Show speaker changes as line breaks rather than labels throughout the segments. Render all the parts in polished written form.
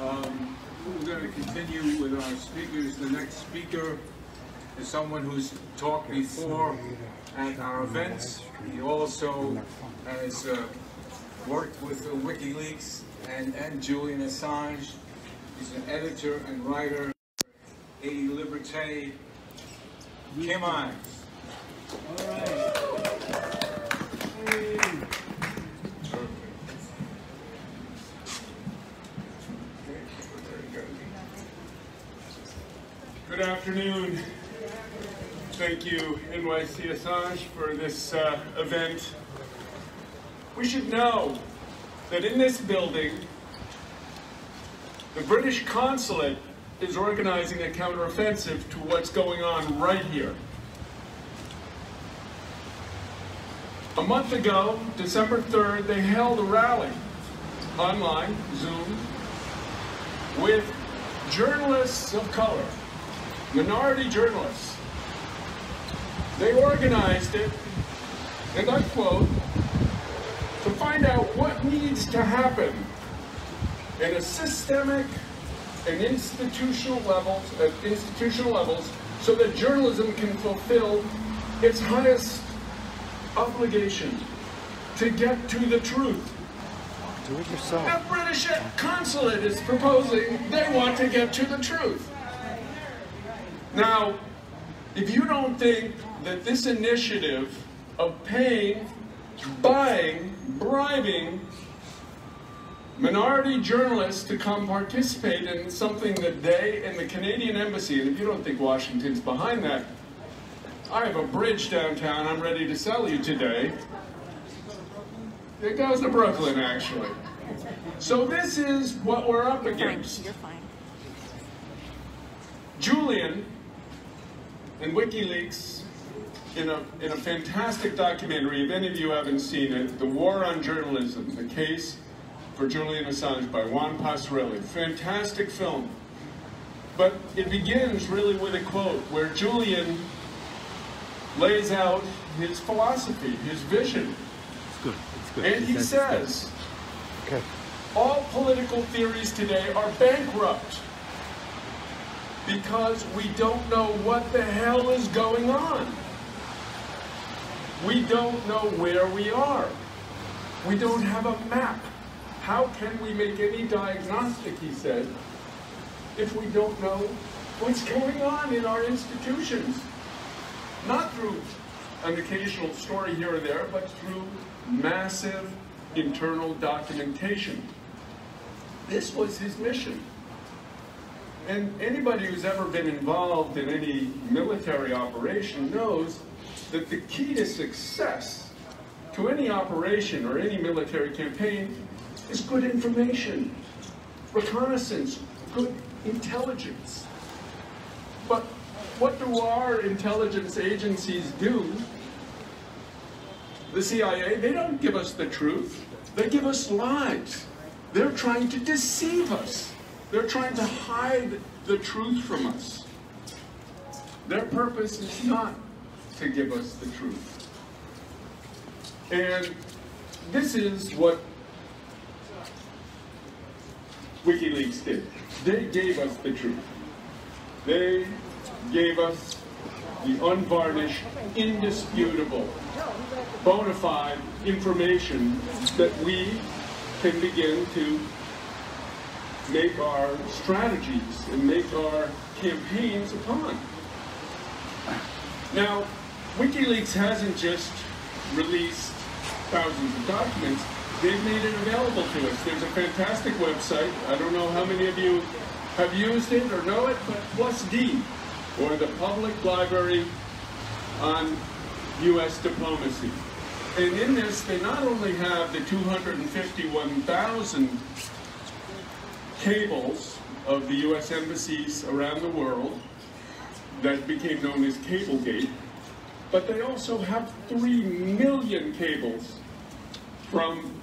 We're going to continue with our speakers. The next speaker is someone who's talked before at our events. He also has worked with WikiLeaks and Julian Assange. He's an editor and writer, Haiti Liberté, Kim Ives.
All right. Hey.
Good afternoon. Thank you, NYC Assange, for this event. We should know that in this building, the British Consulate is organizing a counteroffensive to what's going on right here. A month ago, December 3rd, they held a rally online, Zoom, with journalists of color, minority journalists. They organized it, and I quote, to find out what needs to happen in a systemic and institutional levels so that journalism can fulfill its highest obligation to get to the truth.
Do it yourself.
The British Consulate is proposing they want to get to the truth. Now, if you don't think that this initiative of paying, buying, bribing minority journalists to come participate in something that they and the Canadian Embassy, and if you don't think Washington's behind that, I have a bridge downtown I'm ready to sell you today. It goes to Brooklyn, actually. So this is what we're up against.
You're fine.
Julian and WikiLeaks, in a fantastic documentary, if any of you haven't seen it, The War on Journalism, The Case for Julian Assange by Juan Pasarelli. Fantastic film. But it begins really with a quote where Julian lays out his philosophy, his vision.
It's good. It's good.
And he says,
okay,
all political theories today are bankrupt because we don't know what the hell is going on. We don't know where we are. We don't have a map. How can we make any diagnostic, he said, if we don't know what's going on in our institutions? Not through an occasional story here or there, but through massive internal documentation. This was his mission. And anybody who's ever been involved in any military operation knows that the key to success to any operation or any military campaign is good information, reconnaissance, good intelligence. But what do our intelligence agencies do? The CIA, they don't give us the truth. They give us lies. They're trying to deceive us. They're trying to hide the truth from us. Their purpose is not to give us the truth. And this is what WikiLeaks did. They gave us the truth. They gave us the unvarnished, indisputable, bona fide information that we can begin to make our strategies and make our campaigns upon. Now, WikiLeaks hasn't just released thousands of documents, they've made it available to us. There's a fantastic website, I don't know how many of you have used it or know it, but +D, or the Public Library on U.S. Diplomacy. And in this, they not only have the 251,000 cables of the U.S. embassies around the world that became known as Cablegate, but they also have 3 million cables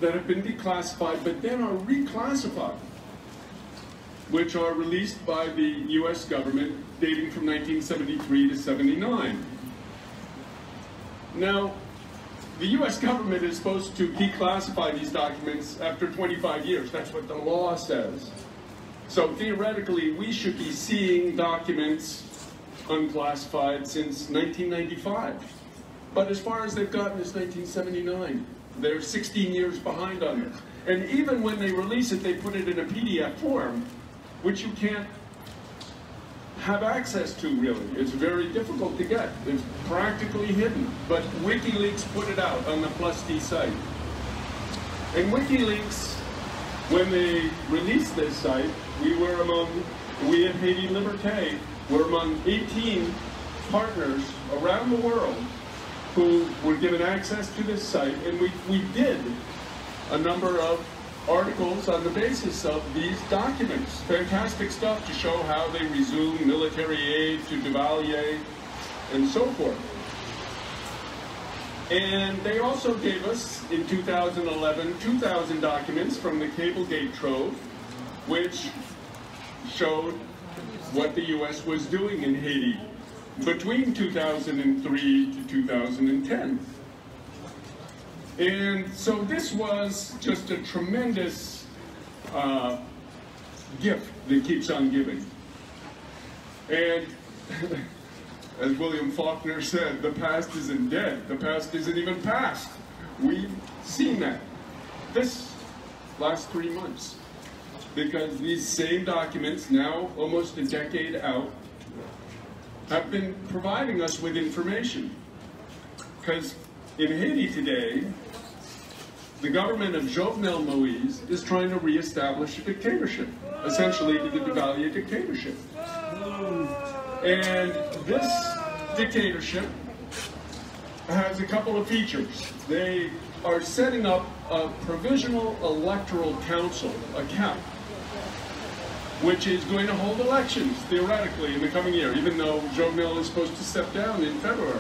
that have been declassified but then are reclassified, which are released by the U.S. government dating from 1973 to 79. Now, the U.S. government is supposed to declassify these documents after 25 years. That's what the law says. So theoretically, we should be seeing documents unclassified since 1995. But as far as they've gotten is 1979. They're 16 years behind on this. And even when they release it, they put it in a PDF form, which you can't have access to, really. It's very difficult to get. It's practically hidden. But WikiLeaks put it out on the +D site. And WikiLeaks, when they released this site, we at Haiti Liberté were among 18 partners around the world who were given access to this site, and we did a number of articles on the basis of these documents. Fantastic stuff to show how they resume military aid to Duvalier and so forth. And they also gave us, in 2011, 2,000 documents from the Cablegate Trove, which showed what the U.S. was doing in Haiti between 2003 to 2010. And so this was just a tremendous gift that keeps on giving. And as William Faulkner said, the past isn't dead. The past isn't even past. We've seen that this last 3 months. Because these same documents, now almost a decade out, have been providing us with information. Because in Haiti today, the government of Jovenel Moïse is trying to reestablish a dictatorship, essentially the Duvalier dictatorship. And this dictatorship has a couple of features. They are setting up a provisional electoral council, a CAP, which is going to hold elections, theoretically, in the coming year, even though Jovenel is supposed to step down in February.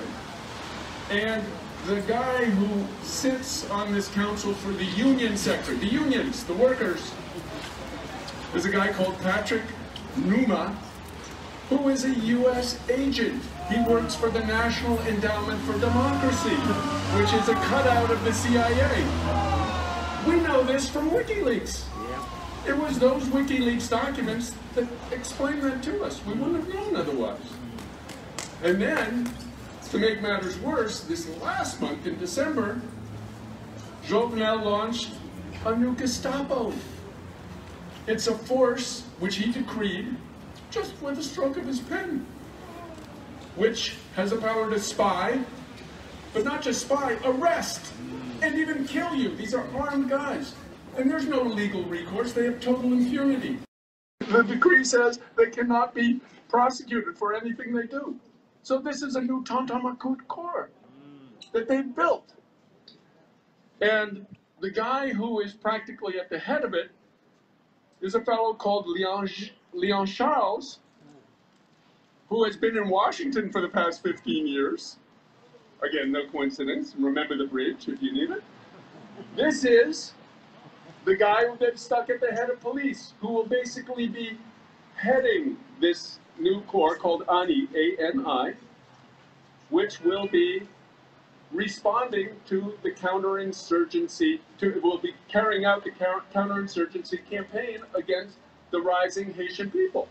And the guy who sits on this council for the union sector, the unions, the workers, is a guy called Patrick Numa, who is a U.S. agent. He works for the National Endowment for Democracy, which is a cutout of the CIA. We know this from WikiLeaks. It was those WikiLeaks documents that explained that to us. We wouldn't have known otherwise. And then, to make matters worse, this last month in December, Jovenel launched a new Gestapo. It's a force which he decreed just with a stroke of his pen, which has the power to spy, but not just spy, arrest, and even kill you. These are armed guys. And there's no legal recourse. They have total impunity. The decree says they cannot be prosecuted for anything they do. So this is a new Tantamakut Corps that they've built. And the guy who is practically at the head of it is a fellow called Leon Charles, who has been in Washington for the past 15 years. Again, no coincidence. Remember the bridge if you need it. This is the guy who gets stuck at the head of police, who will basically be heading this new corps called ANI, A-N-I, which will be responding to the counterinsurgency, will be carrying out the counterinsurgency campaign against the rising Haitian people.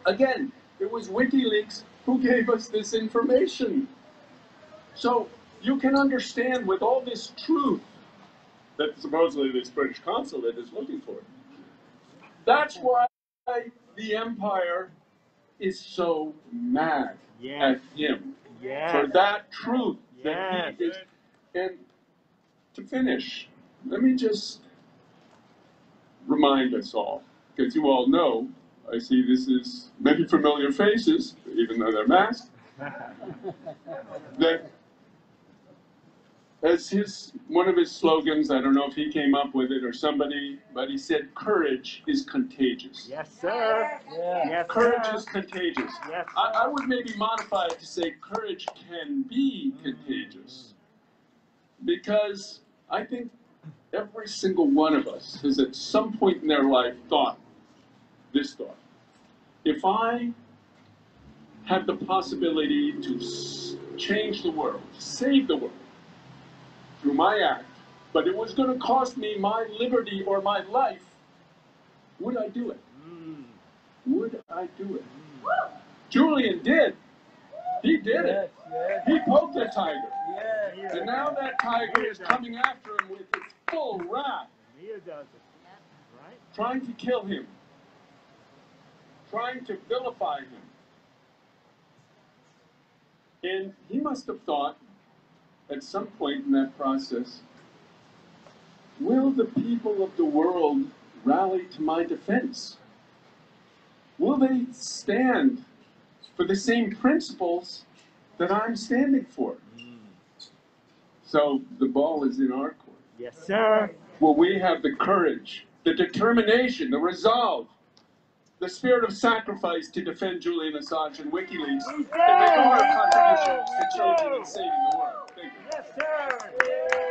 Again, it was WikiLeaks who gave us this information. So you can understand with all this truth that supposedly this British Consulate is looking for. That's why the Empire is so mad at him for that truth that he is. And to finish, let me just remind us all, because you all know, I see this is many familiar faces, even though they're masked, that as one of his slogans, I don't know if he came up with it or somebody, but he said, courage is contagious.
Yes, sir. Yes,
courage
sir.
is contagious.
Yes,
I would maybe modify it to say courage can be contagious. Because I think every single one of us has at some point in their life thought this thought. If I had the possibility to change the world, save the world, through my act, but it was going to cost me my liberty or my life, would I do it? would I do it? Julian did. He did it. He poked the tiger. And now that tiger is coming after him with its full wrath. Trying to kill him. Trying to vilify him. And he must have thought, at some point in that process, will the people of the world rally to my defense? Will they stand for the same principles that I'm standing for? So the ball is in our court.
Yes, sir.
Will we have the courage, the determination, the resolve, the spirit of sacrifice to defend Julian Assange and WikiLeaks and make our contribution to children and saving the world? Thank you.
Yes, sir.